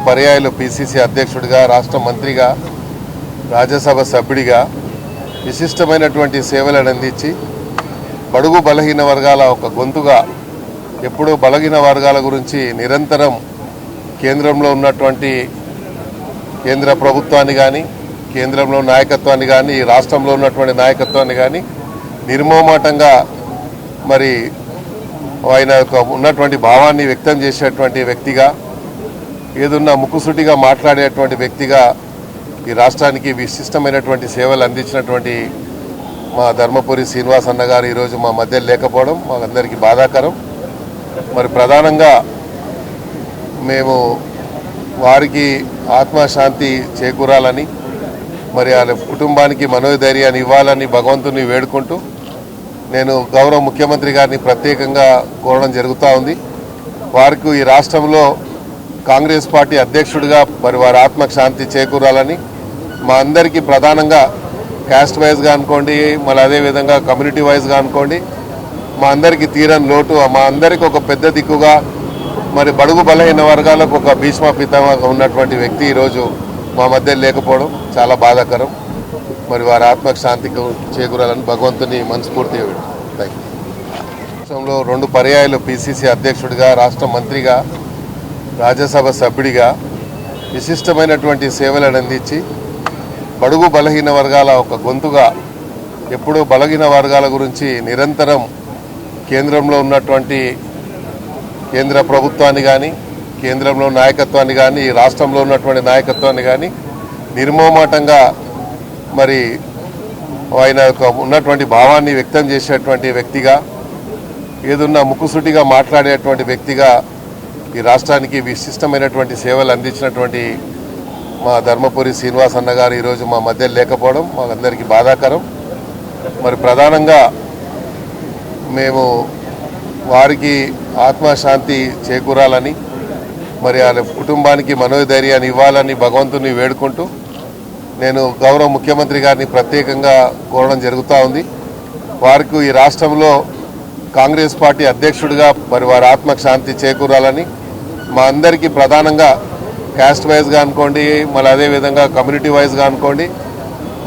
పర్యాయాలు పిసిసి అధ్యక్షుడిగా, రాష్ట్ర మంత్రిగా, రాజ్యసభ సభ్యుడిగా విశిష్టమైనటువంటి సేవలను అందించి బడుగు బలహీన వర్గాల ఒక గొంతుగా ఎప్పుడూ బలహీన వర్గాల గురించి నిరంతరం కేంద్రంలో ఉన్నటువంటి కేంద్ర ప్రభుత్వాన్ని కానీ, కేంద్రంలో నాయకత్వాన్ని కానీ, రాష్ట్రంలో ఉన్నటువంటి నాయకత్వాన్ని కానీ నిర్మోహమాటంగా మరి ఆయన ఉన్నటువంటి భావాన్ని వ్యక్తం చేసేటువంటి వ్యక్తిగా, ఏదున్నా ముక్కుసూటిగా మాట్లాడేటువంటి వ్యక్తిగా ఈ రాష్ట్రానికి విశిష్టమైనటువంటి సేవలు అందించినటువంటి మా ధర్మపురి శ్రీనివాస్ అన్న గారు ఈరోజు మా మధ్య లేకపోవడం మాకందరికీ బాధాకరం. మరి ప్రధానంగా మేము వారికి ఆత్మశాంతి చేకూరాలని, మరి వాళ్ళ కుటుంబానికి మనోధైర్యాన్ని ఇవ్వాలని భగవంతుని వేడుకుంటూ నేను గౌరవ ముఖ్యమంత్రి గారిని ప్రత్యేకంగా కోరడం జరుగుతూ ఉంది. వారికి ఈ రాష్ట్రంలో కాంగ్రెస్ పార్టీ అధ్యక్షుడిగా మరి వారి ఆత్మశాంతి చేకూరాలని, మా అందరికీ ప్రధానంగా క్యాస్ట్ వైజ్గా అనుకోండి, మళ్ళీ అదేవిధంగా కమ్యూనిటీ వైజ్గా అనుకోండి, మా అందరికీ తీరని లోటు, మా అందరికీ ఒక పెద్ద దిక్కుగా మరి బడుగు బలహీన వర్గాలకు ఒక భీష్మ పితామహ ఉన్నటువంటి వ్యక్తి ఈరోజు మా మధ్య లేకపోవడం చాలా బాధాకరం. మరి వారి ఆత్మకు శాంతికి చేకూరాలని భగవంతుని మనస్ఫూర్తిగా థ్యాంక్ యూ. రాష్ట్రంలో 2 పర్యాయాలు పిసిసి అధ్యక్షుడిగా, రాష్ట్ర మంత్రిగా, రాజ్యసభ సభ్యుడిగా విశిష్టమైనటువంటి సేవలను అందించి బడుగు బలహీన వర్గాల ఒక గొంతుగా ఎప్పుడూ బలహీన వర్గాల గురించి నిరంతరం కేంద్రంలో ఉన్నటువంటి కేంద్ర ప్రభుత్వాన్ని కానీ, కేంద్రంలో నాయకత్వాన్ని కానీ, రాష్ట్రంలో ఉన్నటువంటి నాయకత్వాన్ని కానీ నిర్మోహమాటంగా మరి ఆయన ఉన్నటువంటి భావాన్ని వ్యక్తం చేసేటువంటి వ్యక్తిగా, ఏదున్నా ముక్కుసూటిగా మాట్లాడేటువంటి వ్యక్తిగా ఈ రాష్ట్రానికి విశిష్టమైనటువంటి సేవలు అందించినటువంటి మా ధర్మపురి శ్రీనివాస్ అన్న గారు ఈరోజు మా మధ్య లేకపోవడం మాకందరికీ బాధాకరం. మరి ప్రధానంగా మేము వారికి ఆత్మశాంతి చేకూరాలని, మరి వాళ్ళ కుటుంబానికి మనోధైర్యాన్ని ఇవ్వాలని భగవంతుని వేడుకుంటూ నేను గౌరవ ముఖ్యమంత్రి గారిని ప్రత్యేకంగా కోరడం జరుగుతూ ఉంది. వారికి ఈ రాష్ట్రంలో కాంగ్రెస్ పార్టీ అధ్యక్షుడిగా మరి వారి ఆత్మకు శాంతి చేకూరాలని, మా అందరికీ ప్రధానంగా క్యాస్ట్ వైజ్గా అనుకోండి, మళ్ళీ అదేవిధంగా కమ్యూనిటీ వైజ్గా అనుకోండి,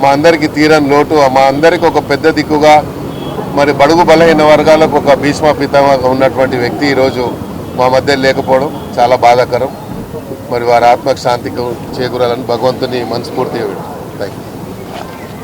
మా అందరికీ తీరని లోటు, మా అందరికీ ఒక పెద్ద దిక్కుగా మరి బడుగు బలహీన వర్గాలకు ఒక భీష్మ పితామహ ఉన్నటువంటి వ్యక్తి ఈరోజు మా మధ్య లేకపోవడం చాలా బాధాకరం. మరి వారి ఆత్మకు శాంతికి చేకూరాలని భగవంతుని మనస్ఫూర్తిగా థ్యాంక్ యూ.